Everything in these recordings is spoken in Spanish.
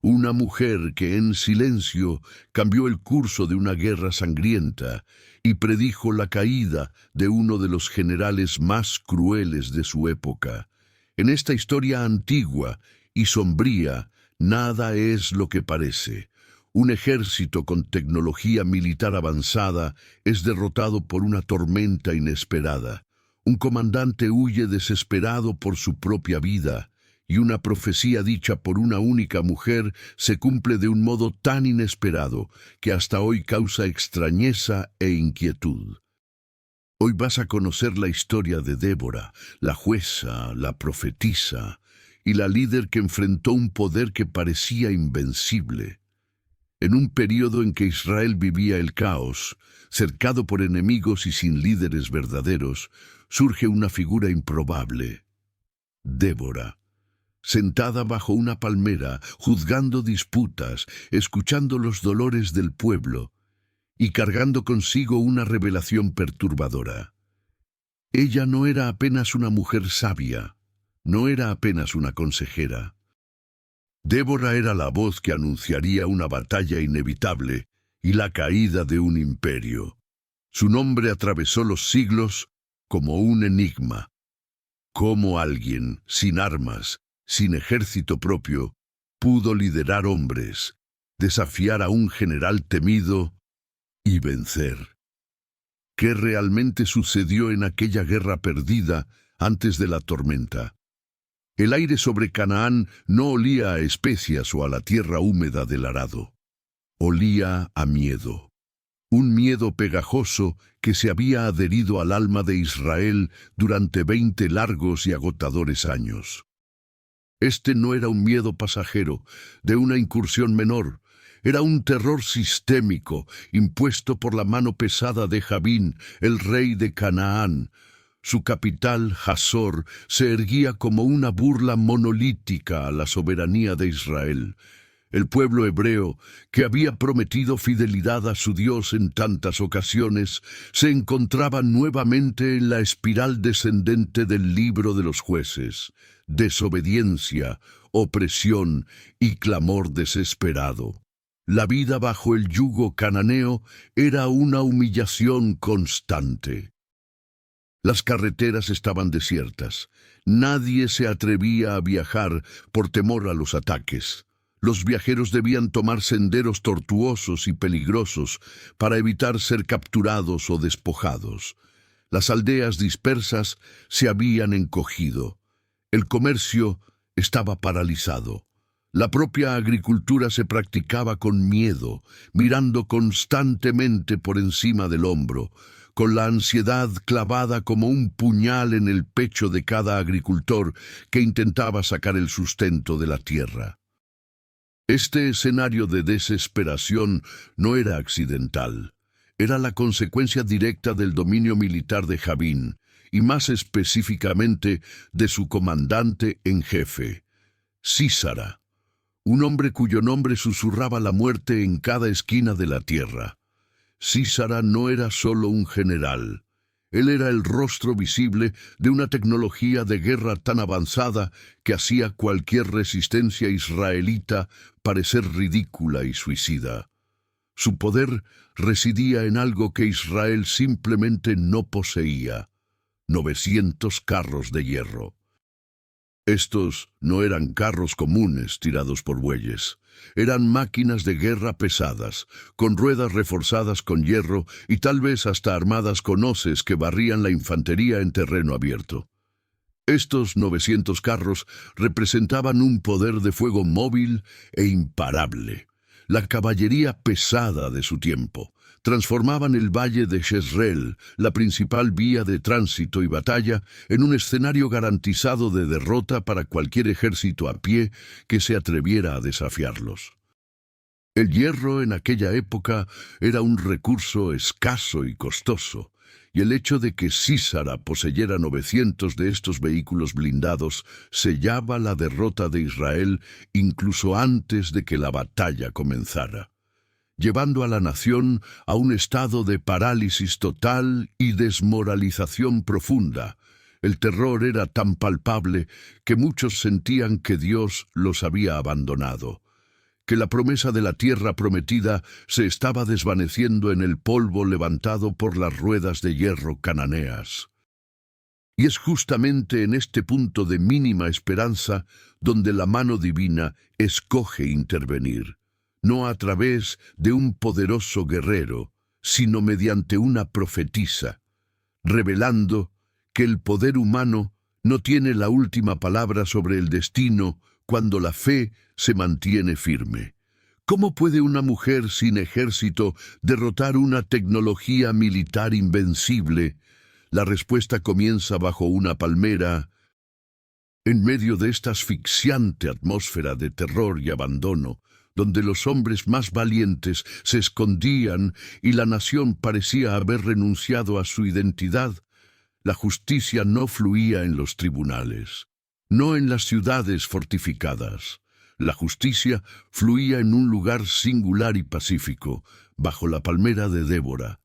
una mujer que en silencio cambió el curso de una guerra sangrienta y predijo la caída de uno de los generales más crueles de su época. En esta historia antigua y sombría, nada es lo que parece. Un ejército con tecnología militar avanzada es derrotado por una tormenta inesperada. Un comandante huye desesperado por su propia vida, y una profecía dicha por una única mujer se cumple de un modo tan inesperado que hasta hoy causa extrañeza e inquietud. Hoy vas a conocer la historia de Débora, la jueza, la profetisa y la líder que enfrentó un poder que parecía invencible. En un período en que Israel vivía el caos, cercado por enemigos y sin líderes verdaderos, surge una figura improbable: Débora. Sentada bajo una palmera, juzgando disputas, escuchando los dolores del pueblo y cargando consigo una revelación perturbadora. Ella no era apenas una mujer sabia, no era apenas una consejera. Débora era la voz que anunciaría una batalla inevitable y la caída de un imperio. Su nombre atravesó los siglos como un enigma. ¿Cómo alguien, sin armas, sin ejército propio, pudo liderar hombres, desafiar a un general temido y vencer? ¿Qué realmente sucedió en aquella guerra perdida antes de la tormenta? El aire sobre Canaán no olía a especias o a la tierra húmeda del arado. Olía a miedo. Un miedo pegajoso que se había adherido al alma de Israel durante 20 largos y agotadores años. Este no era un miedo pasajero, de una incursión menor. Era un terror sistémico, impuesto por la mano pesada de Jabín, el rey de Canaán. Su capital, Hazor, se erguía como una burla monolítica a la soberanía de Israel. El pueblo hebreo, que había prometido fidelidad a su Dios en tantas ocasiones, se encontraba nuevamente en la espiral descendente del libro de los jueces: desobediencia, opresión y clamor desesperado. La vida bajo el yugo cananeo era una humillación constante. Las carreteras estaban desiertas. Nadie se atrevía a viajar por temor a los ataques. Los viajeros debían tomar senderos tortuosos y peligrosos para evitar ser capturados o despojados. Las aldeas dispersas se habían encogido. El comercio estaba paralizado. La propia agricultura se practicaba con miedo, mirando constantemente por encima del hombro, con la ansiedad clavada como un puñal en el pecho de cada agricultor que intentaba sacar el sustento de la tierra. Este escenario de desesperación no era accidental. Era la consecuencia directa del dominio militar de Jabín, y más específicamente de su comandante en jefe, Sísara, un hombre cuyo nombre susurraba la muerte en cada esquina de la tierra. Sísara no era solo un general. Él era el rostro visible de una tecnología de guerra tan avanzada que hacía cualquier resistencia israelita parecer ridícula y suicida. Su poder residía en algo que Israel simplemente no poseía: 900 carros de hierro. Estos no eran carros comunes tirados por bueyes. Eran máquinas de guerra pesadas, con ruedas reforzadas con hierro y tal vez hasta armadas con hoces que barrían la infantería en terreno abierto. Estos 900 carros representaban un poder de fuego móvil e imparable. La caballería pesada de su tiempo. Transformaban el valle de Jezreel, la principal vía de tránsito y batalla, en un escenario garantizado de derrota para cualquier ejército a pie que se atreviera a desafiarlos. El hierro en aquella época era un recurso escaso y costoso, y el hecho de que Sísara poseyera 900 de estos vehículos blindados sellaba la derrota de Israel incluso antes de que la batalla comenzara, llevando a la nación a un estado de parálisis total y desmoralización profunda. El terror era tan palpable que muchos sentían que Dios los había abandonado, que la promesa de la tierra prometida se estaba desvaneciendo en el polvo levantado por las ruedas de hierro cananeas. Y es justamente en este punto de mínima esperanza donde la mano divina escoge intervenir, no a través de un poderoso guerrero, sino mediante una profetisa, revelando que el poder humano no tiene la última palabra sobre el destino cuando la fe se mantiene firme. ¿Cómo puede una mujer sin ejército derrotar una tecnología militar invencible? La respuesta comienza bajo una palmera, en medio de esta asfixiante atmósfera de terror y abandono, donde los hombres más valientes se escondían y la nación parecía haber renunciado a su identidad. La justicia no fluía en los tribunales, no en las ciudades fortificadas. La justicia fluía en un lugar singular y pacífico, bajo la palmera de Débora.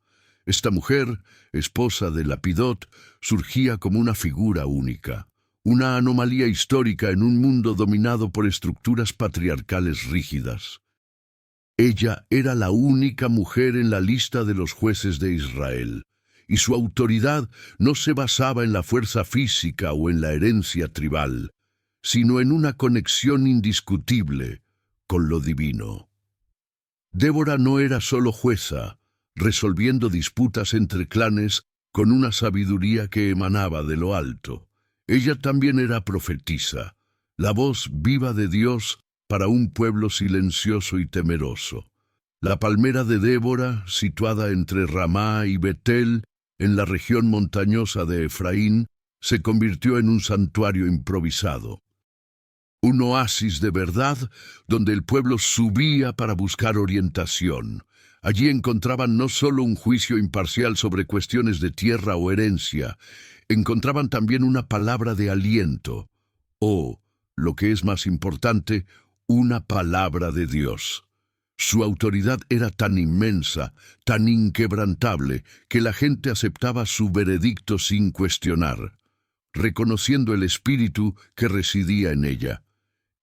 Esta mujer, esposa de Lapidot, surgía como una figura única, una anomalía histórica en un mundo dominado por estructuras patriarcales rígidas. Ella era la única mujer en la lista de los jueces de Israel, y su autoridad no se basaba en la fuerza física o en la herencia tribal, sino en una conexión indiscutible con lo divino. Débora no era solo jueza, resolviendo disputas entre clanes con una sabiduría que emanaba de lo alto. Ella también era profetisa, la voz viva de Dios para un pueblo silencioso y temeroso. La palmera de Débora, situada entre Ramá y Betel, en la región montañosa de Efraín, se convirtió en un santuario improvisado. Un oasis de verdad donde el pueblo subía para buscar orientación. Allí encontraban no solo un juicio imparcial sobre cuestiones de tierra o herencia, encontraban también una palabra de aliento, o, lo que es más importante, una palabra de Dios. Su autoridad era tan inmensa, tan inquebrantable, que la gente aceptaba su veredicto sin cuestionar, reconociendo el espíritu que residía en ella.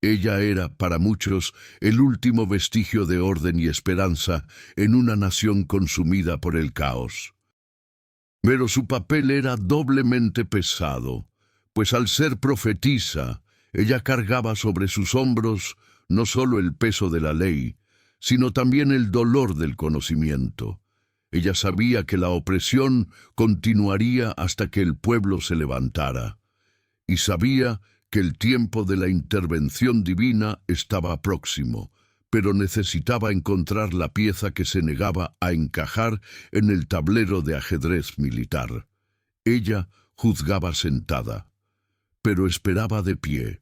Ella era, para muchos, el último vestigio de orden y esperanza en una nación consumida por el caos. Pero su papel era doblemente pesado, pues al ser profetisa, ella cargaba sobre sus hombros no solo el peso de la ley, sino también el dolor del conocimiento. Ella sabía que la opresión continuaría hasta que el pueblo se levantara, y sabía que el tiempo de la intervención divina estaba próximo, pero necesitaba encontrar la pieza que se negaba a encajar en el tablero de ajedrez militar. Ella juzgaba sentada, pero esperaba de pie,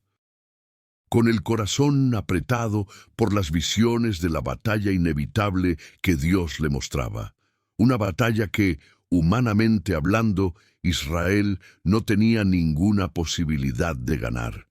con el corazón apretado por las visiones de la batalla inevitable que Dios le mostraba. Una batalla que, humanamente hablando, Israel no tenía ninguna posibilidad de ganar.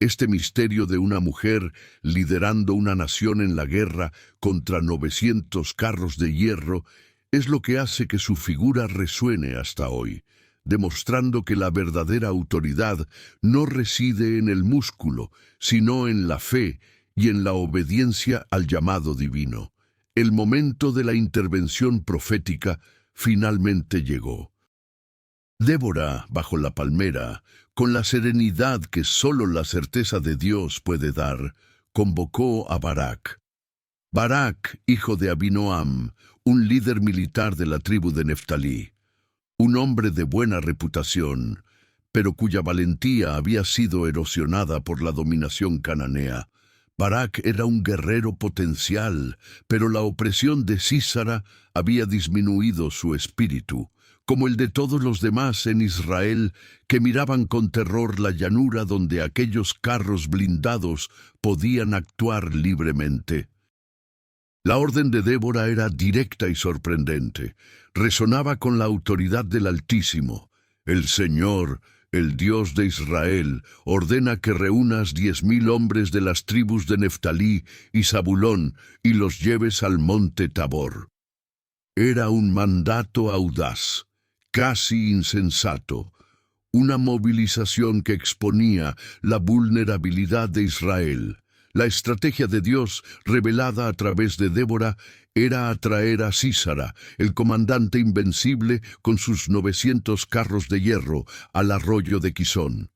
Este misterio de una mujer liderando una nación en la guerra contra 900 carros de hierro es lo que hace que su figura resuene hasta hoy, demostrando que la verdadera autoridad no reside en el músculo, sino en la fe y en la obediencia al llamado divino. El momento de la intervención profética finalmente llegó. Débora, bajo la palmera, con la serenidad que sólo la certeza de Dios puede dar, convocó a Barak. Barak, hijo de Abinoam, un líder militar de la tribu de Neftalí, un hombre de buena reputación, pero cuya valentía había sido erosionada por la dominación cananea. Barak era un guerrero potencial, pero la opresión de Sísara había disminuido su espíritu, como el de todos los demás en Israel que miraban con terror la llanura donde aquellos carros blindados podían actuar libremente. La orden de Débora era directa y sorprendente. Resonaba con la autoridad del Altísimo. El Señor, el Dios de Israel, ordena que reúnas 10,000 hombres de las tribus de Neftalí y Zabulón y los lleves al monte Tabor. Era un mandato audaz, casi insensato, una movilización que exponía la vulnerabilidad de Israel, La estrategia de Dios, revelada a través de Débora, era atraer a Sísara, el comandante invencible con sus 900 carros de hierro, al arroyo de Quizón.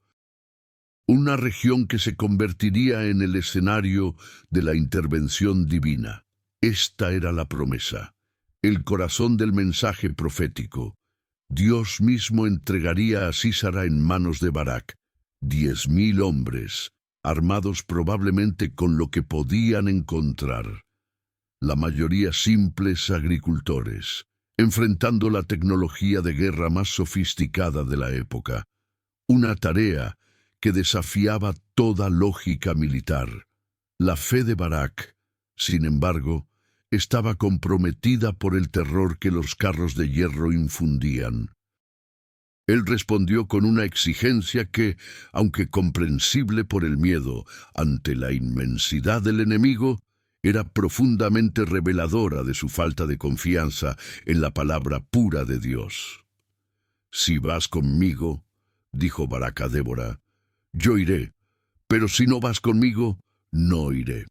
Una región que se convertiría en el escenario de la intervención divina. Esta era la promesa, el corazón del mensaje profético. Dios mismo entregaría a Sísara en manos de Barak 10.000 hombres, armados probablemente con lo que podían encontrar. La mayoría simples agricultores, enfrentando la tecnología de guerra más sofisticada de la época. Una tarea que desafiaba toda lógica militar. La fe de Barak, sin embargo, estaba comprometida por el terror que los carros de hierro infundían. Él respondió con una exigencia que, aunque comprensible por el miedo ante la inmensidad del enemigo, era profundamente reveladora de su falta de confianza en la palabra pura de Dios. «Si vas conmigo», dijo Barak a Débora, «yo iré, pero si no vas conmigo, no iré».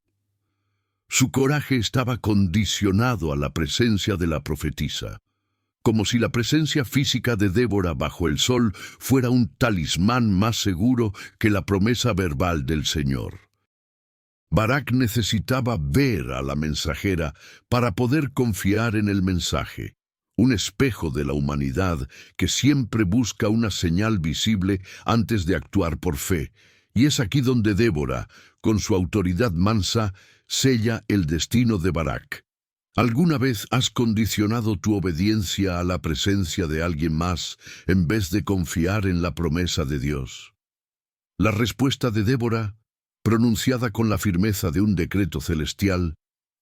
Su coraje estaba condicionado a la presencia de la profetisa, como si la presencia física de Débora bajo el sol fuera un talismán más seguro que la promesa verbal del Señor. Barak necesitaba ver a la mensajera para poder confiar en el mensaje, un espejo de la humanidad que siempre busca una señal visible antes de actuar por fe, y es aquí donde Débora, con su autoridad mansa, sella el destino de Barak. ¿Alguna vez has condicionado tu obediencia a la presencia de alguien más en vez de confiar en la promesa de Dios? La respuesta de Débora, pronunciada con la firmeza de un decreto celestial,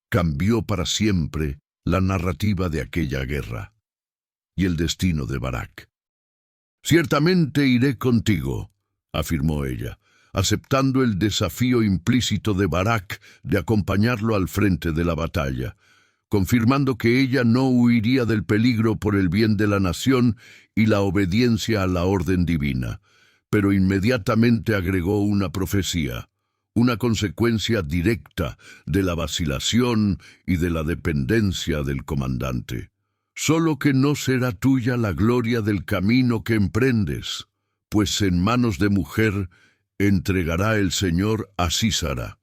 cambió para siempre la narrativa de aquella guerra y el destino de Barak. «Ciertamente iré contigo», afirmó ella, aceptando el desafío implícito de Barak de acompañarlo al frente de la batalla, confirmando que ella no huiría del peligro por el bien de la nación y la obediencia a la orden divina, pero inmediatamente agregó una profecía, una consecuencia directa de la vacilación y de la dependencia del comandante. «Solo que no será tuya la gloria del camino que emprendes, pues en manos de mujer entregará el Señor a Sísara».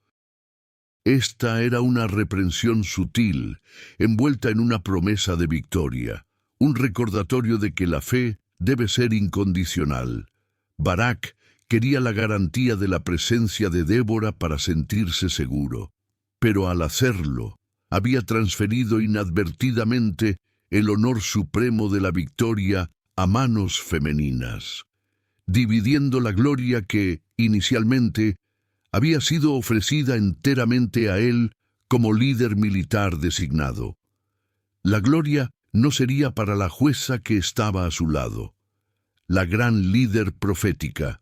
Esta era una reprensión sutil, envuelta en una promesa de victoria, un recordatorio de que la fe debe ser incondicional. Barak quería la garantía de la presencia de Débora para sentirse seguro, pero al hacerlo, había transferido inadvertidamente el honor supremo de la victoria a manos femeninas, dividiendo la gloria que, inicialmente, había sido ofrecida enteramente a él como líder militar designado. La gloria no sería para la jueza que estaba a su lado, la gran líder profética,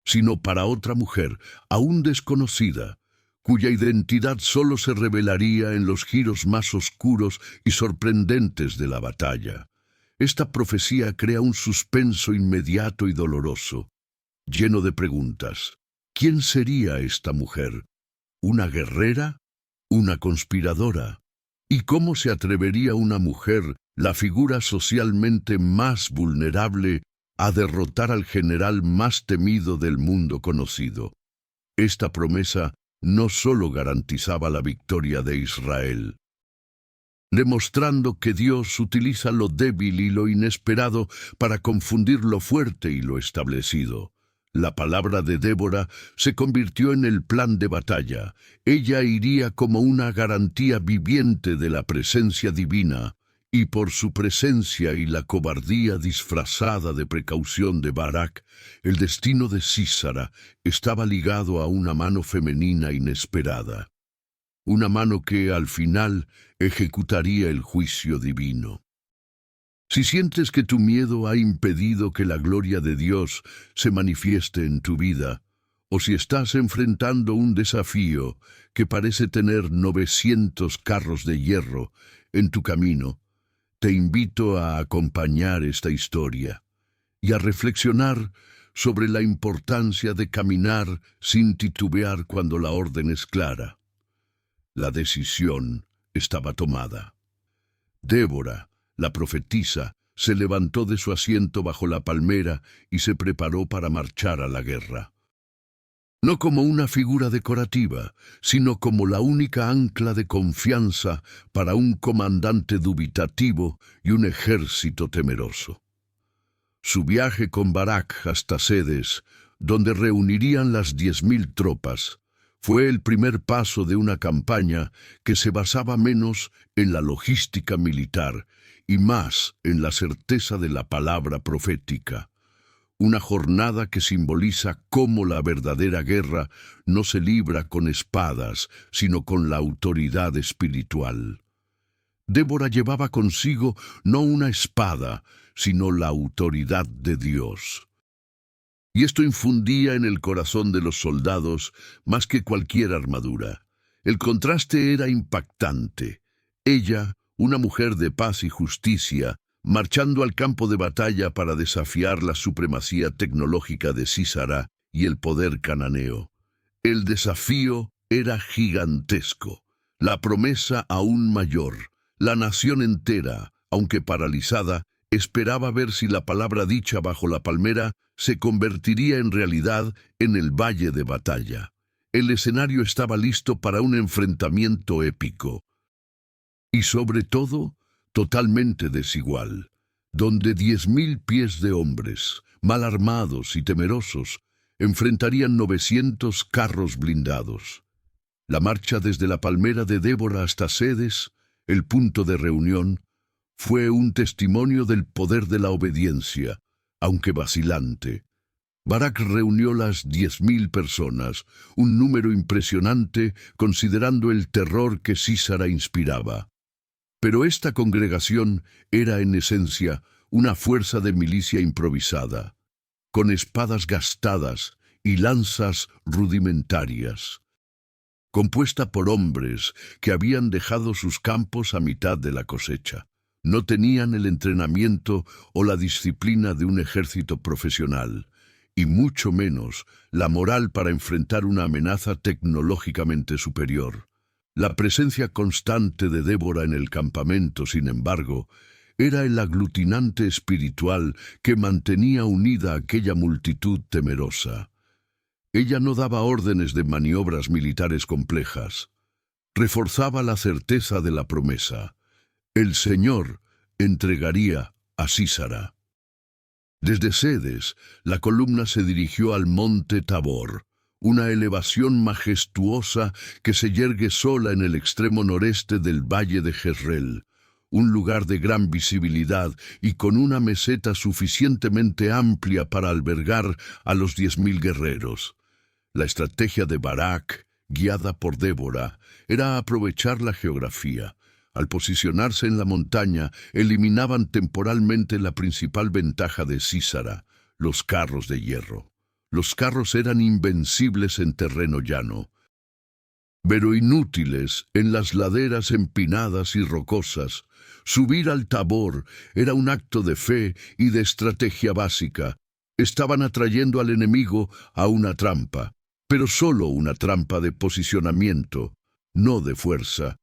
sino para otra mujer, aún desconocida, cuya identidad solo se revelaría en los giros más oscuros y sorprendentes de la batalla. Esta profecía crea un suspenso inmediato y doloroso, lleno de preguntas. ¿Quién sería esta mujer? ¿Una guerrera? ¿Una conspiradora? ¿Y cómo se atrevería una mujer, la figura socialmente más vulnerable, a derrotar al general más temido del mundo conocido? Esta promesa no solo garantizaba la victoria de Israel, demostrando que Dios utiliza lo débil y lo inesperado para confundir lo fuerte y lo establecido. La palabra de Débora se convirtió en el plan de batalla. Ella iría como una garantía viviente de la presencia divina, y por su presencia y la cobardía disfrazada de precaución de Barak, el destino de Sísara estaba ligado a una mano femenina inesperada. Una mano que, al final, ejecutaría el juicio divino. Si sientes que tu miedo ha impedido que la gloria de Dios se manifieste en tu vida, o si estás enfrentando un desafío que parece tener 900 carros de hierro en tu camino, te invito a acompañar esta historia y a reflexionar sobre la importancia de caminar sin titubear cuando la orden es clara. La decisión estaba tomada. Débora, la profetisa, se levantó de su asiento bajo la palmera y se preparó para marchar a la guerra. No como una figura decorativa, sino como la única ancla de confianza para un comandante dubitativo y un ejército temeroso. Su viaje con Barak hasta Sedes, donde reunirían las 10.000 tropas, fue el primer paso de una campaña que se basaba menos en la logística militar y más en la certeza de la palabra profética. Una jornada que simboliza cómo la verdadera guerra no se libra con espadas, sino con la autoridad espiritual. Débora llevaba consigo no una espada, sino la autoridad de Dios. Y esto infundía en el corazón de los soldados más que cualquier armadura. El contraste era impactante. Ella, una mujer de paz y justicia, marchando al campo de batalla para desafiar la supremacía tecnológica de Sísara y el poder cananeo. El desafío era gigantesco, la promesa aún mayor. La nación entera, aunque paralizada, esperaba ver si la palabra dicha bajo la palmera se convertiría en realidad en el valle de batalla. El escenario estaba listo para un enfrentamiento épico. Y sobre todo, totalmente desigual, donde 10.000 pies de hombres, mal armados y temerosos, enfrentarían 900 carros blindados. La marcha desde la palmera de Débora hasta Sedes, el punto de reunión, fue un testimonio del poder de la obediencia, aunque vacilante. Barak reunió las 10.000 personas, un número impresionante considerando el terror que Sísara inspiraba. Pero esta congregación era en esencia una fuerza de milicia improvisada, con espadas gastadas y lanzas rudimentarias, compuesta por hombres que habían dejado sus campos a mitad de la cosecha. No tenían el entrenamiento o la disciplina de un ejército profesional, y mucho menos la moral para enfrentar una amenaza tecnológicamente superior. La presencia constante de Débora en el campamento, sin embargo, era el aglutinante espiritual que mantenía unida a aquella multitud temerosa. Ella no daba órdenes de maniobras militares complejas. Reforzaba la certeza de la promesa. El Señor entregaría a Sísara. Desde Sedes, la columna se dirigió al monte Tabor, una elevación majestuosa que se yergue sola en el extremo noreste del valle de Jezreel, un lugar de gran visibilidad y con una meseta suficientemente amplia para albergar a los 10.000 guerreros. La estrategia de Barak, guiada por Débora, era aprovechar la geografía. Al posicionarse en la montaña, eliminaban temporalmente la principal ventaja de Sísara, los carros de hierro. Los carros eran invencibles en terreno llano, pero inútiles en las laderas empinadas y rocosas. Subir al Tabor era un acto de fe y de estrategia básica. Estaban atrayendo al enemigo a una trampa, pero solo una trampa de posicionamiento, no de fuerza.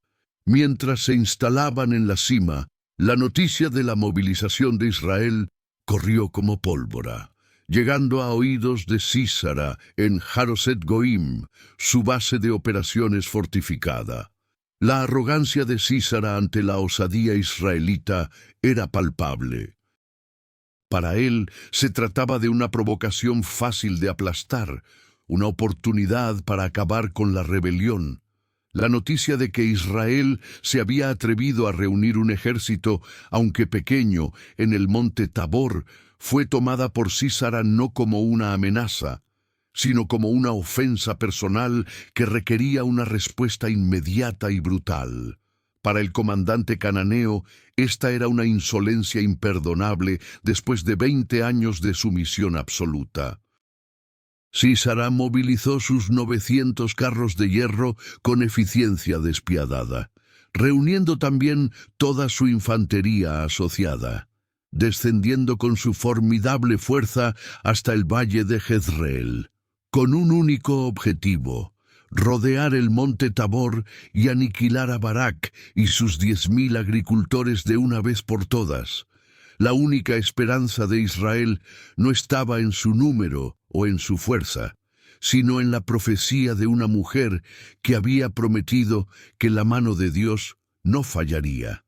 Mientras se instalaban en la cima, la noticia de la movilización de Israel corrió como pólvora, llegando a oídos de Sísara en Haroset Goim, su base de operaciones fortificada. La arrogancia de Sísara ante la osadía israelita era palpable. Para él se trataba de una provocación fácil de aplastar, una oportunidad para acabar con la rebelión. La noticia de que Israel se había atrevido a reunir un ejército, aunque pequeño, en el monte Tabor, fue tomada por Sísara no como una amenaza, sino como una ofensa personal que requería una respuesta inmediata y brutal. Para el comandante cananeo, esta era una insolencia imperdonable después de 20 años de sumisión absoluta. Sísara movilizó sus 900 carros de hierro con eficiencia despiadada, reuniendo también toda su infantería asociada. descendiendo con su formidable fuerza hasta el valle de Jezreel, con un único objetivo: rodear el monte Tabor y aniquilar a Barak y sus 10.000 agricultores de una vez por todas. La única esperanza de Israel no estaba en su número o en su fuerza, sino en la profecía de una mujer que había prometido que la mano de Dios no fallaría.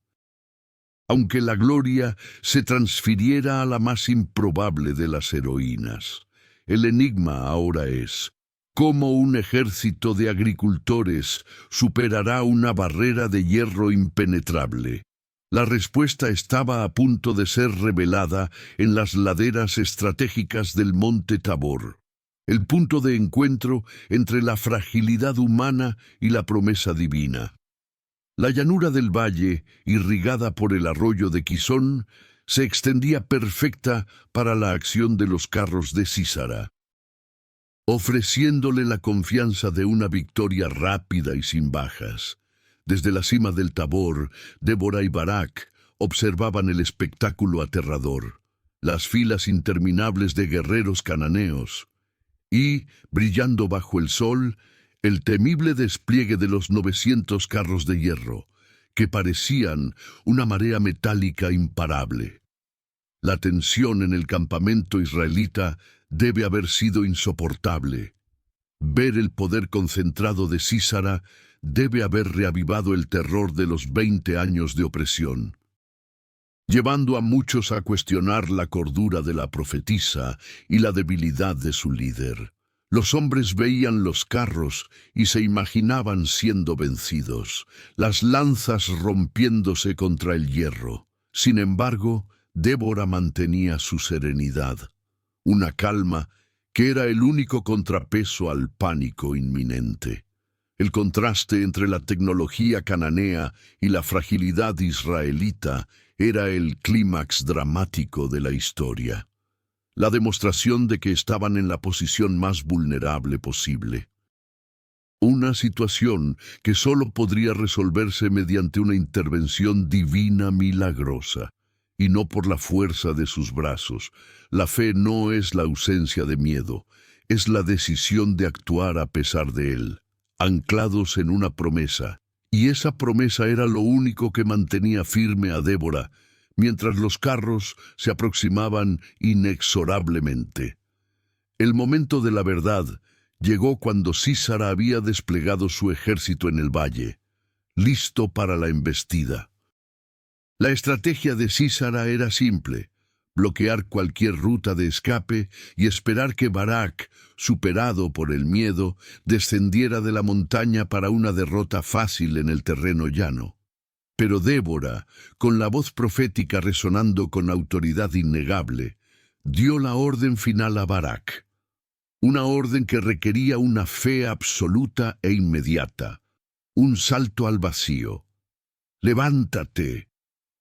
Aunque la gloria se transfiriera a la más improbable de las heroínas, el enigma ahora es: ¿cómo un ejército de agricultores superará una barrera de hierro impenetrable? La respuesta estaba a punto de ser revelada en las laderas estratégicas del monte Tabor, el punto de encuentro entre la fragilidad humana y la promesa divina. La llanura del valle, irrigada por el arroyo de Quisón, se extendía perfecta para la acción de los carros de Sísara, ofreciéndole la confianza de una victoria rápida y sin bajas. Desde la cima del Tabor, Débora y Barak observaban el espectáculo aterrador, las filas interminables de guerreros cananeos, y, brillando bajo el sol, el temible despliegue de los 900 carros de hierro, que parecían una marea metálica imparable. La tensión en el campamento israelita debe haber sido insoportable. Ver el poder concentrado de Sísara debe haber reavivado el terror de los 20 años de opresión, llevando a muchos a cuestionar la cordura de la profetisa y la debilidad de su líder. Los hombres veían los carros y se imaginaban siendo vencidos, las lanzas rompiéndose contra el hierro. Sin embargo, Débora mantenía su serenidad, una calma que era el único contrapeso al pánico inminente. El contraste entre la tecnología cananea y la fragilidad israelita era el clímax dramático de la historia, la demostración de que estaban en la posición más vulnerable posible. Una situación que solo podría resolverse mediante una intervención divina milagrosa, y no por la fuerza de sus brazos. La fe no es la ausencia de miedo, es la decisión de actuar a pesar de él, anclados en una promesa, y esa promesa era lo único que mantenía firme a Débora, mientras los carros se aproximaban inexorablemente. El momento de la verdad llegó cuando Sísara había desplegado su ejército en el valle, listo para la embestida. La estrategia de Sísara era simple: bloquear cualquier ruta de escape y esperar que Barak, superado por el miedo, descendiera de la montaña para una derrota fácil en el terreno llano. Pero Débora, con la voz profética resonando con autoridad innegable, dio la orden final a Barak. Una orden que requería una fe absoluta e inmediata, un salto al vacío. «Levántate.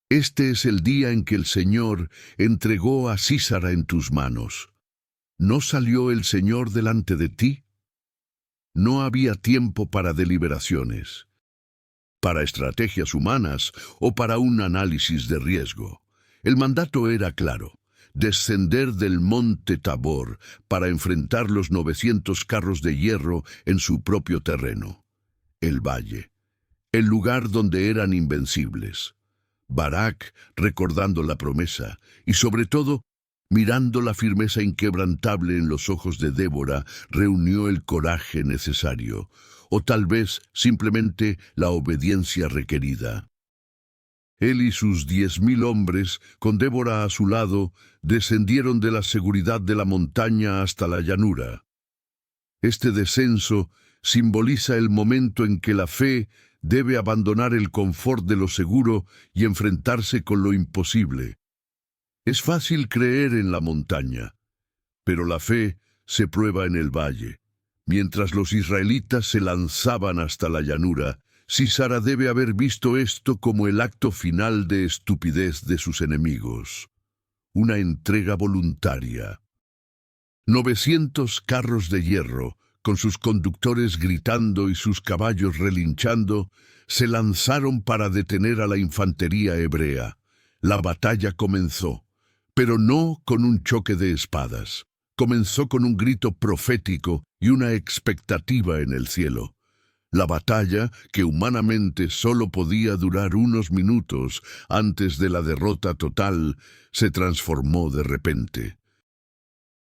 Este es el día en que el Señor entregó a Sísara en tus manos. ¿No salió el Señor delante de ti?» No había tiempo para deliberaciones, para estrategias humanas o para un análisis de riesgo. El mandato era claro: descender del monte Tabor para enfrentar los 900 carros de hierro en su propio terreno, el valle, el lugar donde eran invencibles. Barak, recordando la promesa, y sobre todo, mirando la firmeza inquebrantable en los ojos de Débora, reunió el coraje necesario, o tal vez simplemente la obediencia requerida. Él y sus 10.000 hombres, con Débora a su lado, descendieron de la seguridad de la montaña hasta la llanura. Este descenso simboliza el momento en que la fe debe abandonar el confort de lo seguro y enfrentarse con lo imposible. Es fácil creer en la montaña, pero la fe se prueba en el valle. Mientras los israelitas se lanzaban hasta la llanura, Sísara debe haber visto esto como el acto final de estupidez de sus enemigos, una entrega voluntaria. 900 carros de hierro, con sus conductores gritando y sus caballos relinchando, se lanzaron para detener a la infantería hebrea. La batalla comenzó. Pero no con un choque de espadas. Comenzó con un grito profético y una expectativa en el cielo. La batalla, que humanamente solo podía durar unos minutos antes de la derrota total, se transformó de repente.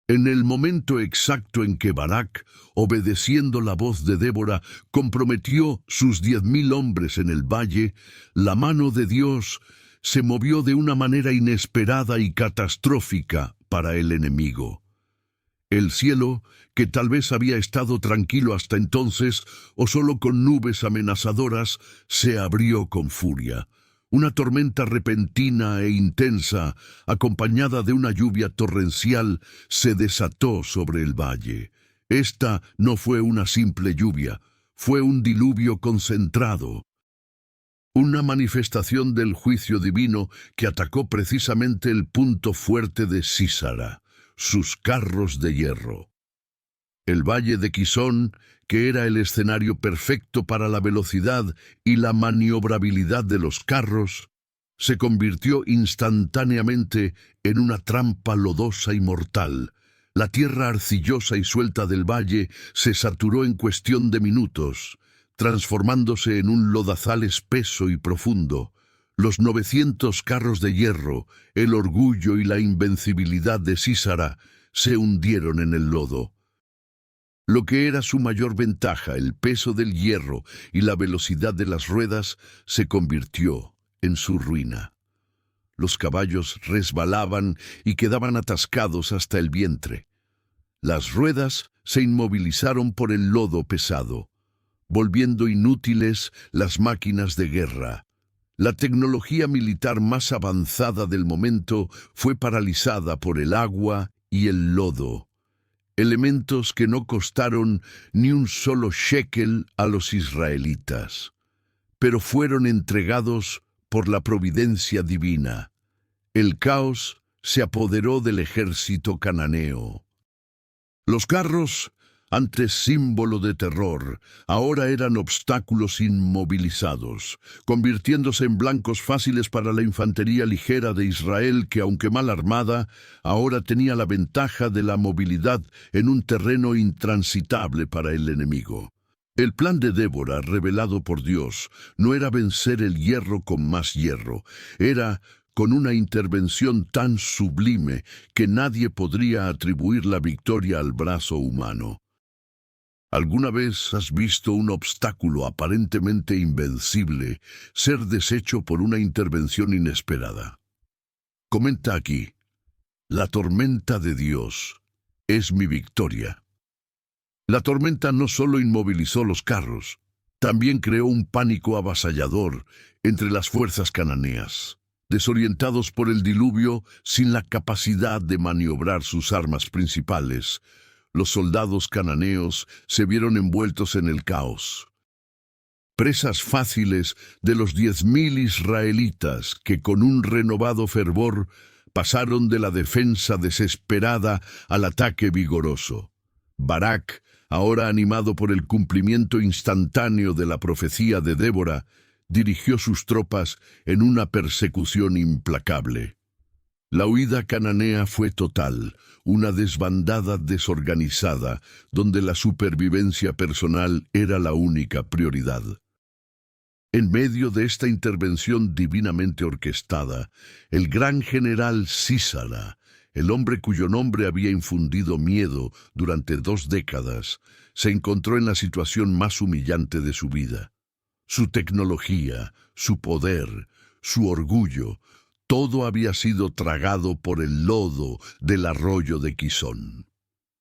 En el momento exacto en que Barak, obedeciendo la voz de Débora, comprometió sus 10.000 hombres en el valle, la mano de Dios se movió de una manera inesperada y catastrófica para el enemigo. El cielo, que tal vez había estado tranquilo hasta entonces, o solo con nubes amenazadoras, se abrió con furia. Una tormenta repentina e intensa, acompañada de una lluvia torrencial, se desató sobre el valle. Esta no fue una simple lluvia, fue un diluvio concentrado. Una manifestación del juicio divino que atacó precisamente el punto fuerte de Sísara, sus carros de hierro. El valle de Quisón, que era el escenario perfecto para la velocidad y la maniobrabilidad de los carros, se convirtió instantáneamente en una trampa lodosa y mortal. La tierra arcillosa y suelta del valle se saturó en cuestión de minutos, transformándose en un lodazal espeso y profundo. Los 900 carros de hierro, el orgullo y la invencibilidad de Sísara, se hundieron en el lodo. Lo que era su mayor ventaja, el peso del hierro y la velocidad de las ruedas, se convirtió en su ruina. Los caballos resbalaban y quedaban atascados hasta el vientre. Las ruedas se inmovilizaron por el lodo pesado, volviendo inútiles las máquinas de guerra. La tecnología militar más avanzada del momento fue paralizada por el agua y el lodo, elementos que no costaron ni un solo shekel a los israelitas, pero fueron entregados por la providencia divina. El caos se apoderó del ejército cananeo. Los carros, antes símbolo de terror, ahora eran obstáculos inmovilizados, convirtiéndose en blancos fáciles para la infantería ligera de Israel que, aunque mal armada, ahora tenía la ventaja de la movilidad en un terreno intransitable para el enemigo. El plan de Débora, revelado por Dios, no era vencer el hierro con más hierro, era con una intervención tan sublime que nadie podría atribuir la victoria al brazo humano. ¿Alguna vez has visto un obstáculo aparentemente invencible ser deshecho por una intervención inesperada? Comenta aquí: la tormenta de Dios es mi victoria. La tormenta no solo inmovilizó los carros, también creó un pánico avasallador entre las fuerzas cananeas. Desorientados por el diluvio, sin la capacidad de maniobrar sus armas principales, los soldados cananeos se vieron envueltos en el caos. Presas fáciles de los 10.000 israelitas que con un renovado fervor pasaron de la defensa desesperada al ataque vigoroso. Barak, ahora animado por el cumplimiento instantáneo de la profecía de Débora, dirigió sus tropas en una persecución implacable. La huida cananea fue total, una desbandada desorganizada, donde la supervivencia personal era la única prioridad. En medio de esta intervención divinamente orquestada, el gran general Sísara, el hombre cuyo nombre había infundido miedo durante 2 décadas, se encontró en la situación más humillante de su vida. Su tecnología, su poder, su orgullo, todo había sido tragado por el lodo del arroyo de Quisón.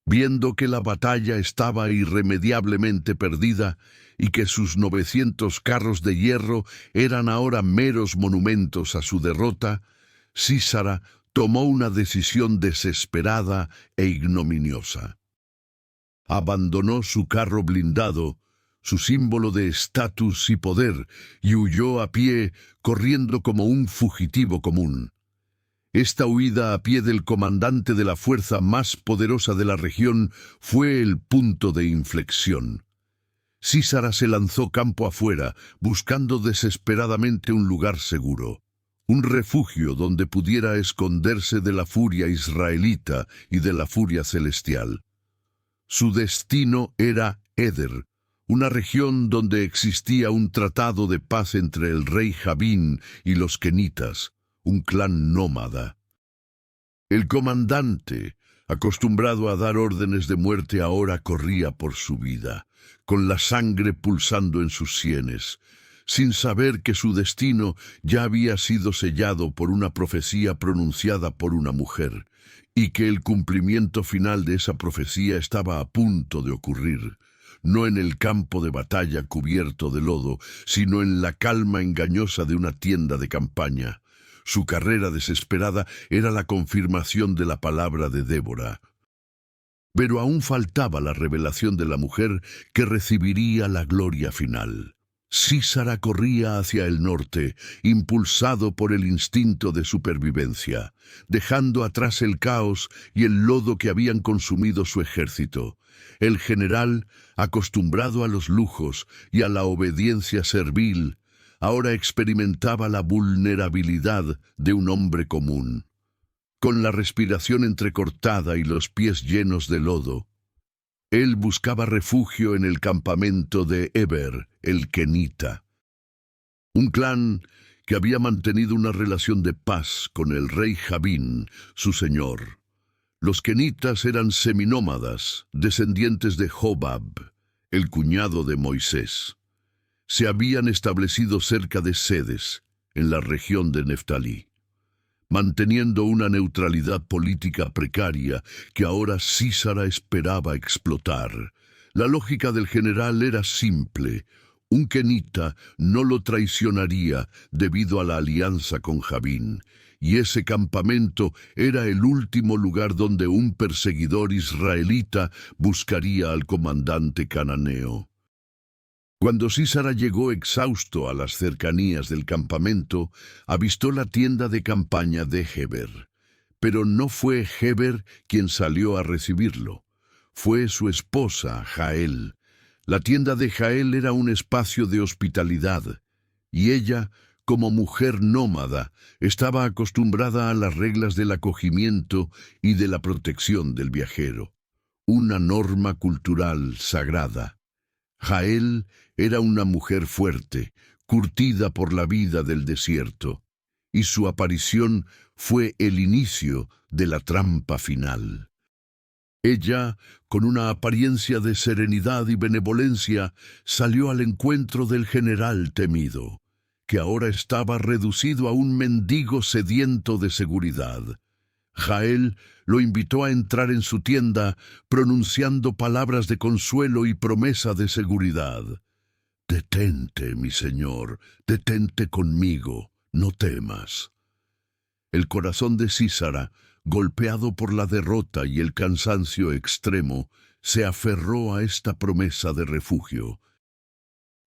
Viendo que la batalla estaba irremediablemente perdida y que sus 900 carros de hierro eran ahora meros monumentos a su derrota, Sísara tomó una decisión desesperada e ignominiosa. Abandonó su carro blindado, su símbolo de estatus y poder, y huyó a pie, corriendo como un fugitivo común. Esta huida a pie del comandante de la fuerza más poderosa de la región fue el punto de inflexión. Sísara se lanzó campo afuera, buscando desesperadamente un lugar seguro. un refugio donde pudiera esconderse de la furia israelita y de la furia celestial. Su destino era Eder, una región donde existía un tratado de paz entre el rey Jabín y los kenitas, un clan nómada. El comandante, acostumbrado a dar órdenes de muerte, ahora corría por su vida, con la sangre pulsando en sus sienes, sin saber que su destino ya había sido sellado por una profecía pronunciada por una mujer, y que el cumplimiento final de esa profecía estaba a punto de ocurrir, no en el campo de batalla cubierto de lodo, sino en la calma engañosa de una tienda de campaña. Su carrera desesperada era la confirmación de la palabra de Débora. Pero aún faltaba la revelación de la mujer que recibiría la gloria final. Sísara corría hacia el norte, impulsado por el instinto de supervivencia, dejando atrás el caos y el lodo que habían consumido su ejército. El general, acostumbrado a los lujos y a la obediencia servil, ahora experimentaba la vulnerabilidad de un hombre común. Con la respiración entrecortada y los pies llenos de lodo, él buscaba refugio en el campamento de Eber, el kenita, un clan que había mantenido una relación de paz con el rey Jabín, su señor. Los kenitas eran seminómadas, descendientes de Jobab, el cuñado de Moisés. Se habían establecido cerca de Sedes, en la región de Neftalí, manteniendo una neutralidad política precaria que ahora Sísara esperaba explotar. La lógica del general era simple. Un kenita no lo traicionaría debido a la alianza con Jabín, y ese campamento era el último lugar donde un perseguidor israelita buscaría al comandante cananeo. Cuando Sísara llegó exhausto a las cercanías del campamento, avistó la tienda de campaña de Heber. Pero no fue Heber quien salió a recibirlo. Fue su esposa, Jael. La tienda de Jael era un espacio de hospitalidad, y ella, como mujer nómada, estaba acostumbrada a las reglas del acogimiento y de la protección del viajero. Una norma cultural sagrada. Jael era una mujer fuerte, curtida por la vida del desierto, y su aparición fue el inicio de la trampa final. Ella, con una apariencia de serenidad y benevolencia, salió al encuentro del general temido, que ahora estaba reducido a un mendigo sediento de seguridad. Jael lo invitó a entrar en su tienda, pronunciando palabras de consuelo y promesa de seguridad. «Detente, mi señor, detente conmigo, no temas». El corazón de Sísara, golpeado por la derrota y el cansancio extremo, se aferró a esta promesa de refugio.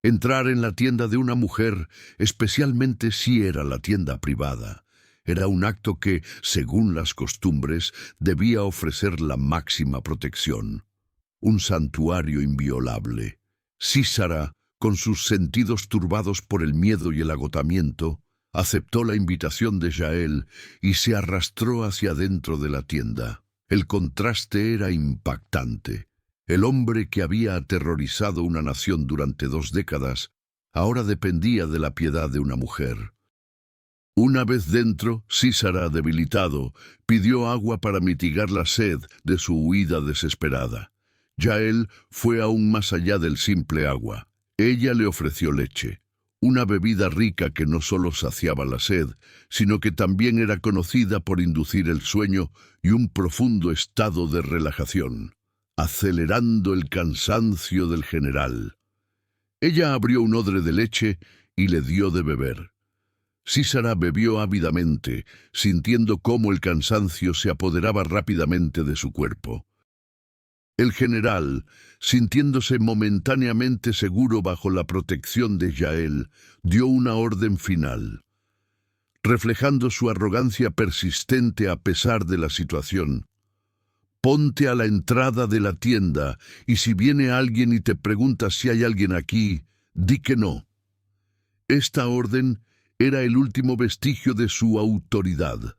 Entrar en la tienda de una mujer, especialmente si era la tienda privada, era un acto que, según las costumbres, debía ofrecer la máxima protección. Un santuario inviolable. Sísara, con sus sentidos turbados por el miedo y el agotamiento, aceptó la invitación de Jael y se arrastró hacia dentro de la tienda. El contraste era impactante. El hombre que había aterrorizado una nación durante 2 décadas, ahora dependía de la piedad de una mujer. Una vez dentro, Sísara, debilitado, pidió agua para mitigar la sed de su huida desesperada. Jael fue aún más allá del simple agua. Ella le ofreció leche, una bebida rica que no solo saciaba la sed, sino que también era conocida por inducir el sueño y un profundo estado de relajación, acelerando el cansancio del general. Ella abrió un odre de leche y le dio de beber. Sísara bebió ávidamente, sintiendo cómo el cansancio se apoderaba rápidamente de su cuerpo. El general, sintiéndose momentáneamente seguro bajo la protección de Jael, dio una orden final. Reflejando su arrogancia persistente a pesar de la situación: «Ponte a la entrada de la tienda, y si viene alguien y te pregunta si hay alguien aquí, di que no». Esta orden era el último vestigio de su autoridad,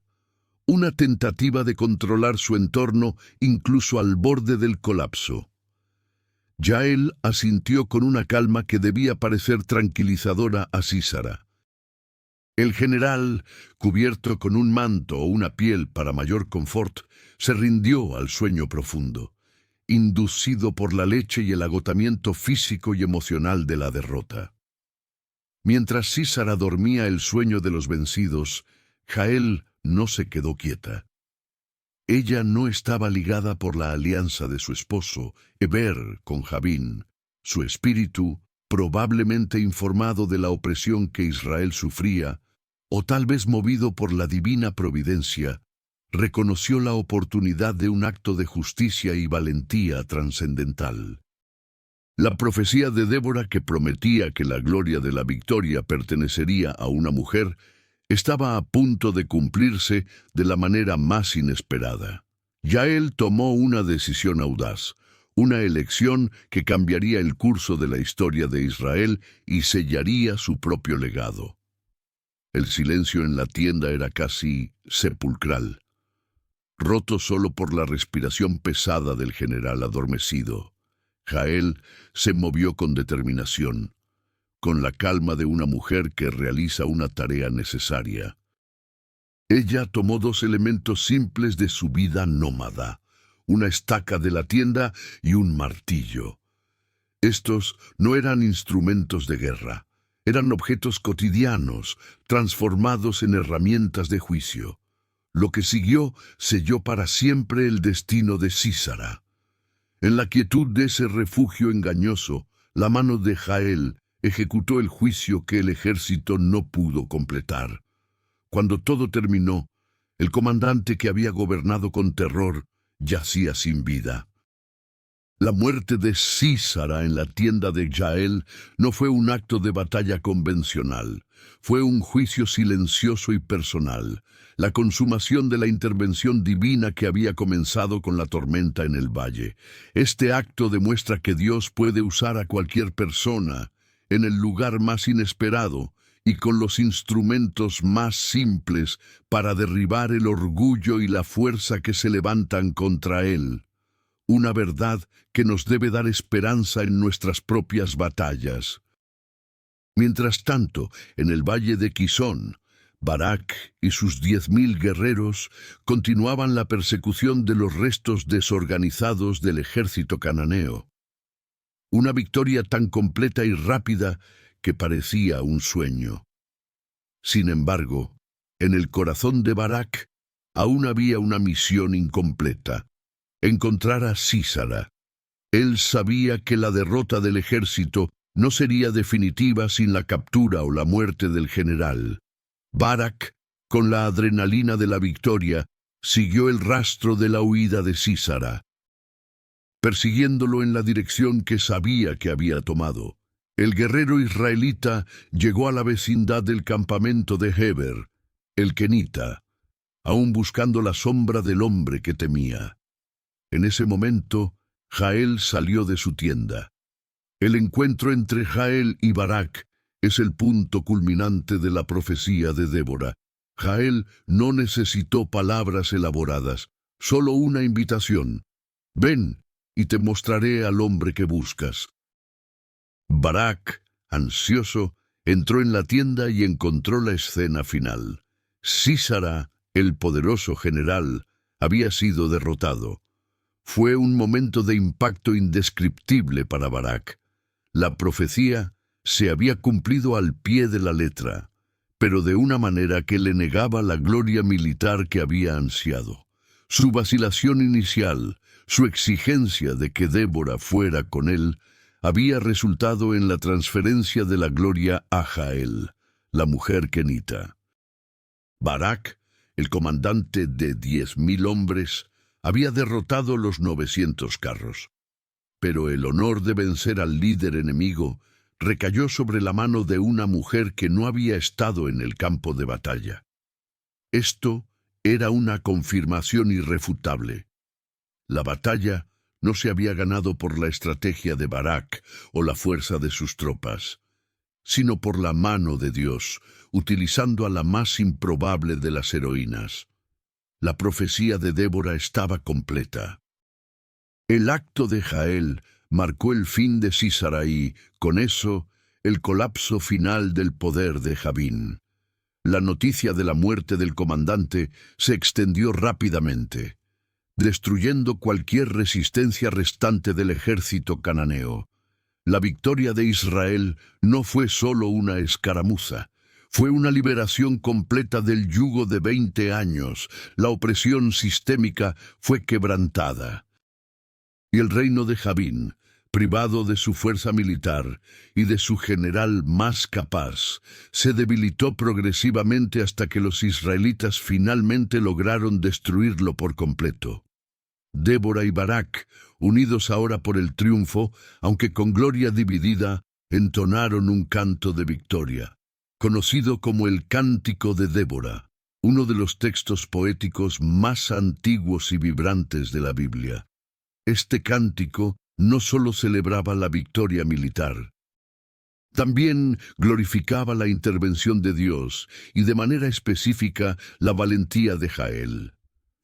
una tentativa de controlar su entorno incluso al borde del colapso. Yael asintió con una calma que debía parecer tranquilizadora a Sísara. El general, cubierto con un manto o una piel para mayor confort, se rindió al sueño profundo, inducido por la leche y el agotamiento físico y emocional de la derrota. Mientras Sísara dormía el sueño de los vencidos, Jael no se quedó quieta. Ella no estaba ligada por la alianza de su esposo, Eber, con Jabín. Su espíritu, probablemente informado de la opresión que Israel sufría, o tal vez movido por la divina providencia, reconoció la oportunidad de un acto de justicia y valentía trascendental. La profecía de Débora, que prometía que la gloria de la victoria pertenecería a una mujer, estaba a punto de cumplirse de la manera más inesperada. Yael tomó una decisión audaz, una elección que cambiaría el curso de la historia de Israel y sellaría su propio legado. El silencio en la tienda era casi sepulcral, roto solo por la respiración pesada del general adormecido. Jael se movió con determinación, con la calma de una mujer que realiza una tarea necesaria. Ella tomó dos elementos simples de su vida nómada, una estaca de la tienda y un martillo. Estos no eran instrumentos de guerra, eran objetos cotidianos, transformados en herramientas de juicio. Lo que siguió selló para siempre el destino de Sísara. En la quietud de ese refugio engañoso, la mano de Jael ejecutó el juicio que el ejército no pudo completar. Cuando todo terminó, el comandante que había gobernado con terror yacía sin vida. La muerte de Sísara en la tienda de Yael no fue un acto de batalla convencional, fue un juicio silencioso y personal, la consumación de la intervención divina que había comenzado con la tormenta en el valle. Este acto demuestra que Dios puede usar a cualquier persona en el lugar más inesperado y con los instrumentos más simples para derribar el orgullo y la fuerza que se levantan contra él. Una verdad que nos debe dar esperanza en nuestras propias batallas. Mientras tanto, en el valle de Quisón, Barak y sus 10.000 guerreros continuaban la persecución de los restos desorganizados del ejército cananeo. Una victoria tan completa y rápida que parecía un sueño. Sin embargo, en el corazón de Barak aún había una misión incompleta: encontrar a Sísara. Él sabía que la derrota del ejército no sería definitiva sin la captura o la muerte del general. Barak, con la adrenalina de la victoria, siguió el rastro de la huida de Sísara, persiguiéndolo en la dirección que sabía que había tomado. El guerrero israelita llegó a la vecindad del campamento de Heber, el kenita, aún buscando la sombra del hombre que temía. En ese momento, Jael salió de su tienda. El encuentro entre Jael y Barak es el punto culminante de la profecía de Débora. Jael no necesitó palabras elaboradas, solo una invitación. Ven, y te mostraré al hombre que buscas. Barak, ansioso, entró en la tienda y encontró la escena final. Sísara, el poderoso general, había sido derrotado. Fue un momento de impacto indescriptible para Barak. La profecía se había cumplido al pie de la letra, pero de una manera que le negaba la gloria militar que había ansiado. Su vacilación inicial, su exigencia de que Débora fuera con él, había resultado en la transferencia de la gloria a Jael, la mujer kenita. Barak, el comandante de 10.000 hombres, había derrotado los 900 carros. Pero el honor de vencer al líder enemigo recayó sobre la mano de una mujer que no había estado en el campo de batalla. Esto era una confirmación irrefutable. La batalla no se había ganado por la estrategia de Barak o la fuerza de sus tropas. sino por la mano de Dios, utilizando a la más improbable de las heroínas. La profecía de Débora estaba completa. El acto de Jael marcó el fin de Sísara y, con eso, el colapso final del poder de Jabín. La noticia de la muerte del comandante se extendió rápidamente, destruyendo cualquier resistencia restante del ejército cananeo. La victoria de Israel no fue solo una escaramuza, fue una liberación completa del yugo de 20 años. La opresión sistémica fue quebrantada. Y el reino de Jabín, privado de su fuerza militar y de su general más capaz, se debilitó progresivamente hasta que los israelitas finalmente lograron destruirlo por completo. Débora y Barak, unidos ahora por el triunfo, aunque con gloria dividida, entonaron un canto de victoria, conocido como el Cántico de Débora, uno de los textos poéticos más antiguos y vibrantes de la Biblia. Este cántico no solo celebraba la victoria militar, también glorificaba la intervención de Dios y de manera específica la valentía de Jael.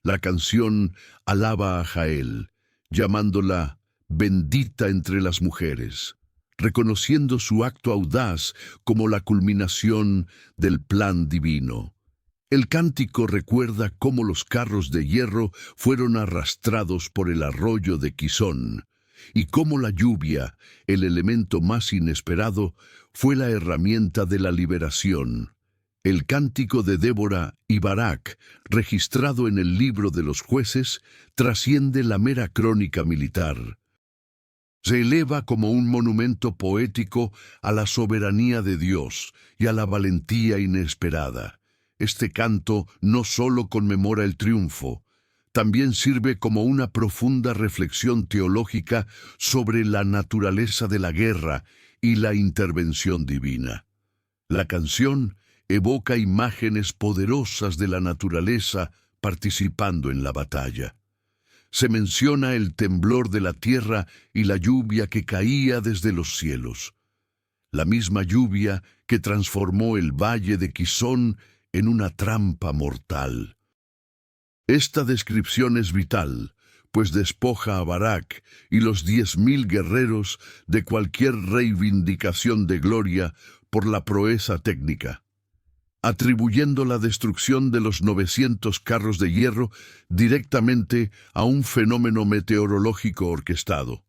La canción alaba a Jael, llamándola bendita entre las mujeres, reconociendo su acto audaz como la culminación del plan divino. El cántico recuerda cómo los carros de hierro fueron arrastrados por el arroyo de Quisón, y cómo la lluvia, el elemento más inesperado, fue la herramienta de la liberación. El cántico de Débora y Barak, registrado en el libro de los jueces, trasciende la mera crónica militar. Se eleva como un monumento poético a la soberanía de Dios y a la valentía inesperada. Este canto no solo conmemora el triunfo, también sirve como una profunda reflexión teológica sobre la naturaleza de la guerra y la intervención divina. La canción evoca imágenes poderosas de la naturaleza participando en la batalla. Se menciona el temblor de la tierra y la lluvia que caía desde los cielos. La misma lluvia que transformó el valle de Quisón en una trampa mortal. Esta descripción es vital, pues despoja a Barak y los 10.000 guerreros de cualquier reivindicación de gloria por la proeza técnica, atribuyendo la destrucción de los 900 carros de hierro directamente a un fenómeno meteorológico orquestado,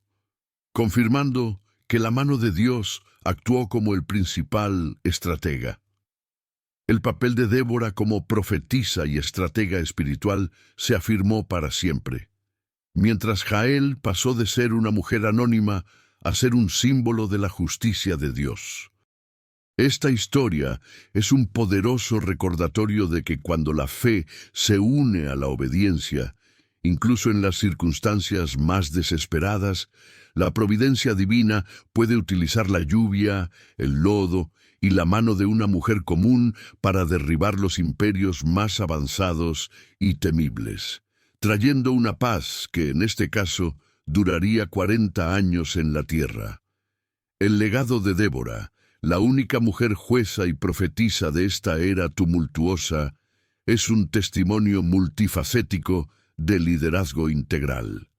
confirmando que la mano de Dios actuó como el principal estratega. El papel de Débora como profetisa y estratega espiritual se afirmó para siempre, mientras Jael pasó de ser una mujer anónima a ser un símbolo de la justicia de Dios. Esta historia es un poderoso recordatorio de que cuando la fe se une a la obediencia, incluso en las circunstancias más desesperadas, la providencia divina puede utilizar la lluvia, el lodo y la mano de una mujer común para derribar los imperios más avanzados y temibles, trayendo una paz que, en este caso, duraría 40 años en la tierra. El legado de Débora, la única mujer jueza y profetisa de esta era tumultuosa, es un testimonio multifacético de liderazgo integral.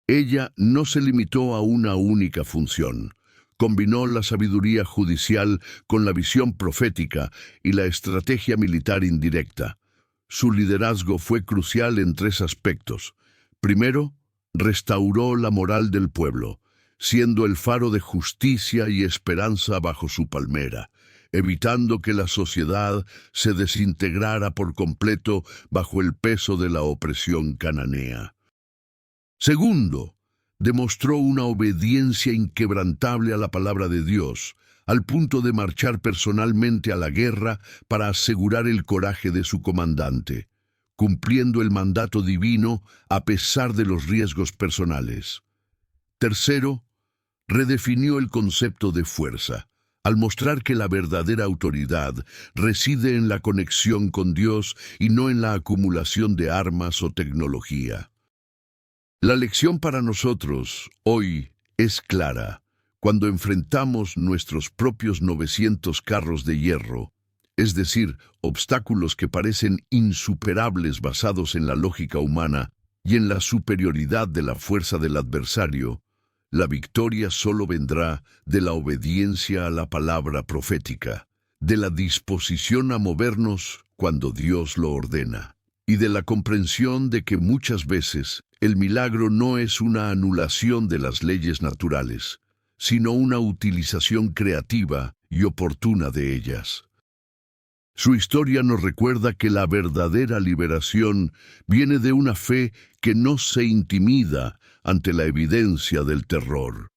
Ella no se limitó a una única función. Combinó la sabiduría judicial con la visión profética y la estrategia militar indirecta. Su liderazgo fue crucial en 3 aspectos. Primero, restauró la moral del pueblo, siendo el faro de justicia y esperanza bajo su palmera, evitando que la sociedad se desintegrara por completo bajo el peso de la opresión cananea. Segundo, demostró una obediencia inquebrantable a la palabra de Dios, al punto de marchar personalmente a la guerra para asegurar el coraje de su comandante, cumpliendo el mandato divino a pesar de los riesgos personales. Tercero, redefinió el concepto de fuerza, al mostrar que la verdadera autoridad reside en la conexión con Dios y no en la acumulación de armas o tecnología. La lección para nosotros, hoy, es clara. Cuando enfrentamos nuestros propios 900 carros de hierro, es decir, obstáculos que parecen insuperables basados en la lógica humana y en la superioridad de la fuerza del adversario, la victoria solo vendrá de la obediencia a la palabra profética, de la disposición a movernos cuando Dios lo ordena, y de la comprensión de que muchas veces el milagro no es una anulación de las leyes naturales, sino una utilización creativa y oportuna de ellas. Su historia nos recuerda que la verdadera liberación viene de una fe que no se intimida ante la evidencia del terror.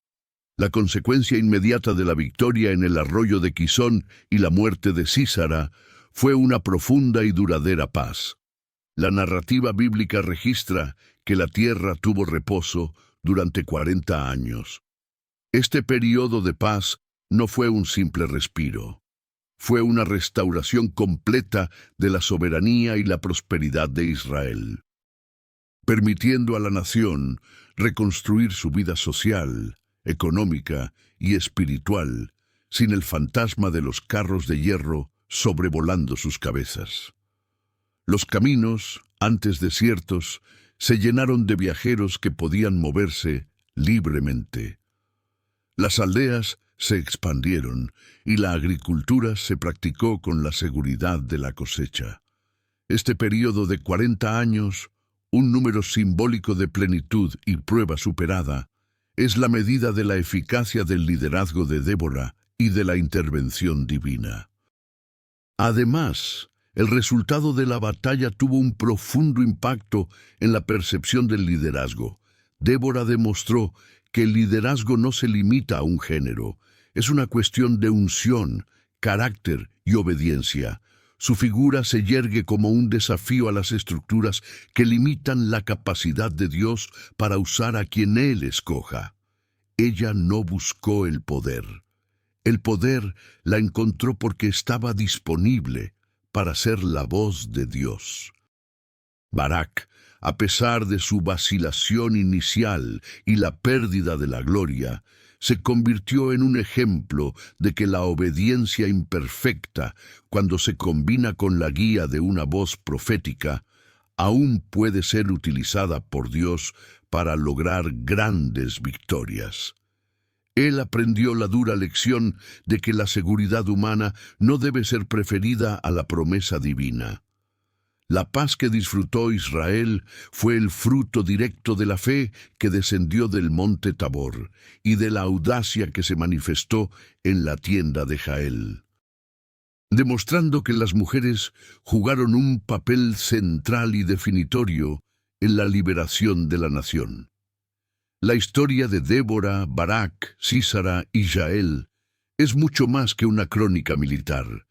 La consecuencia inmediata de la victoria en el arroyo de Quizón y la muerte de Sísara fue una profunda y duradera paz. La narrativa bíblica registra que la tierra tuvo reposo durante 40 años. Este periodo de paz no fue un simple respiro. Fue una restauración completa de la soberanía y la prosperidad de Israel, permitiendo a la nación reconstruir su vida social, económica y espiritual, sin el fantasma de los carros de hierro sobrevolando sus cabezas. Los caminos, antes desiertos, se llenaron de viajeros que podían moverse libremente. Las aldeas se expandieron y la agricultura se practicó con la seguridad de la cosecha. Este período de 40 años, un número simbólico de plenitud y prueba superada, es la medida de la eficacia del liderazgo de Débora y de la intervención divina. Además, el resultado de la batalla tuvo un profundo impacto en la percepción del liderazgo. Débora demostró que el liderazgo no se limita a un género, es una cuestión de unción, carácter y obediencia. Su figura se yergue como un desafío a las estructuras que limitan la capacidad de Dios para usar a quien Él escoja. Ella no buscó el poder. El poder la encontró porque estaba disponible para ser la voz de Dios. Barak, a pesar de su vacilación inicial y la pérdida de la gloria, se convirtió en un ejemplo de que la obediencia imperfecta, cuando se combina con la guía de una voz profética, aún puede ser utilizada por Dios para lograr grandes victorias. Él aprendió la dura lección de que la seguridad humana no debe ser preferida a la promesa divina. La paz que disfrutó Israel fue el fruto directo de la fe que descendió del monte Tabor y de la audacia que se manifestó en la tienda de Jael, demostrando que las mujeres jugaron un papel central y definitorio en la liberación de la nación. La historia de Débora, Barak, Sísara y Jael es mucho más que una crónica militar.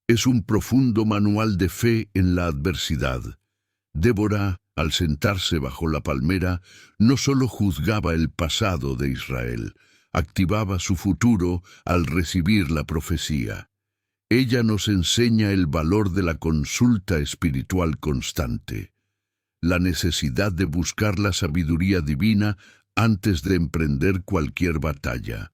Es un profundo manual de fe en la adversidad. Débora, al sentarse bajo la palmera, no solo juzgaba el pasado de Israel, activaba su futuro al recibir la profecía. Ella nos enseña el valor de la consulta espiritual constante, la necesidad de buscar la sabiduría divina antes de emprender cualquier batalla.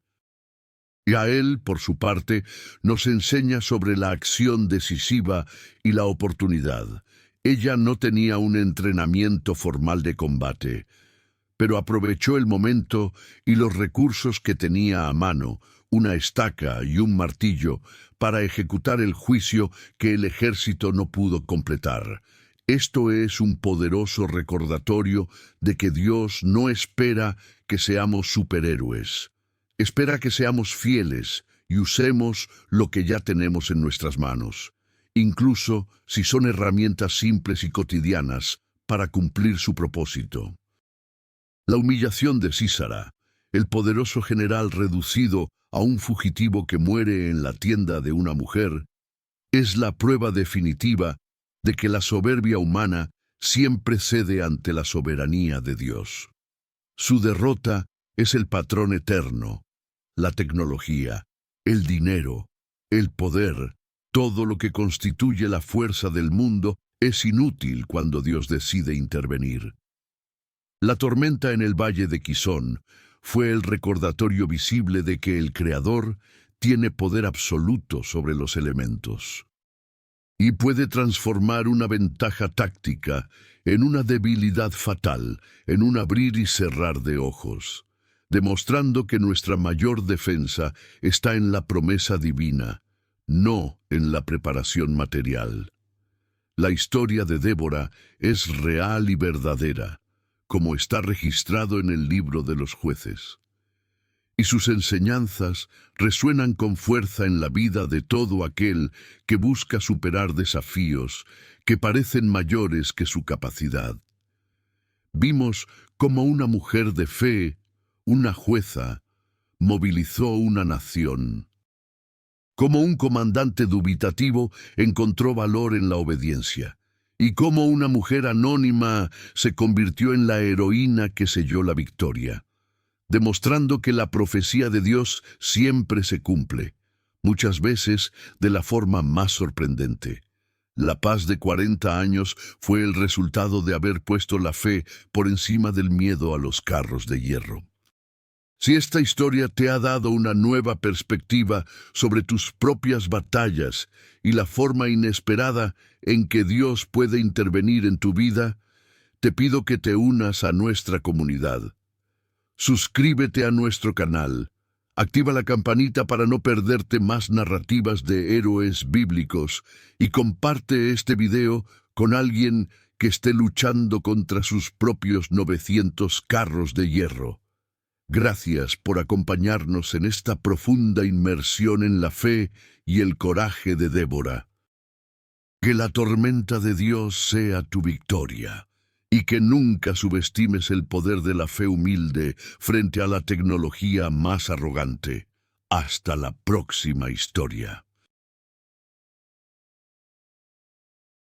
Jael, por su parte, nos enseña sobre la acción decisiva y la oportunidad. Ella no tenía un entrenamiento formal de combate, pero aprovechó el momento y los recursos que tenía a mano, una estaca y un martillo, para ejecutar el juicio que el ejército no pudo completar. Esto es un poderoso recordatorio de que Dios no espera que seamos superhéroes. Espera que seamos fieles y usemos lo que ya tenemos en nuestras manos, incluso si son herramientas simples y cotidianas para cumplir su propósito. La humillación de Sísara, el poderoso general reducido a un fugitivo que muere en la tienda de una mujer, es la prueba definitiva de que la soberbia humana siempre cede ante la soberanía de Dios. Su derrota es el patrón eterno. La tecnología, el dinero, el poder, todo lo que constituye la fuerza del mundo es inútil cuando Dios decide intervenir. La tormenta en el valle de Quizón fue el recordatorio visible de que el Creador tiene poder absoluto sobre los elementos y puede transformar una ventaja táctica en una debilidad fatal, en un abrir y cerrar de ojos, demostrando que nuestra mayor defensa está en la promesa divina, no en la preparación material. La historia de Débora es real y verdadera, como está registrado en el libro de los jueces. Y sus enseñanzas resuenan con fuerza en la vida de todo aquel que busca superar desafíos que parecen mayores que su capacidad. Vimos cómo una mujer de fe, una jueza, movilizó una nación. Cómo un comandante dubitativo encontró valor en la obediencia. Y cómo una mujer anónima se convirtió en la heroína que selló la victoria, demostrando que la profecía de Dios siempre se cumple, muchas veces de la forma más sorprendente. La paz de 40 años fue el resultado de haber puesto la fe por encima del miedo a los carros de hierro. Si esta historia te ha dado una nueva perspectiva sobre tus propias batallas y la forma inesperada en que Dios puede intervenir en tu vida, te pido que te unas a nuestra comunidad. Suscríbete a nuestro canal, activa la campanita para no perderte más narrativas de héroes bíblicos y comparte este video con alguien que esté luchando contra sus propios 900 carros de hierro. Gracias por acompañarnos en esta profunda inmersión en la fe y el coraje de Débora. Que la tormenta de Dios sea tu victoria y que nunca subestimes el poder de la fe humilde frente a la tecnología más arrogante. Hasta la próxima historia.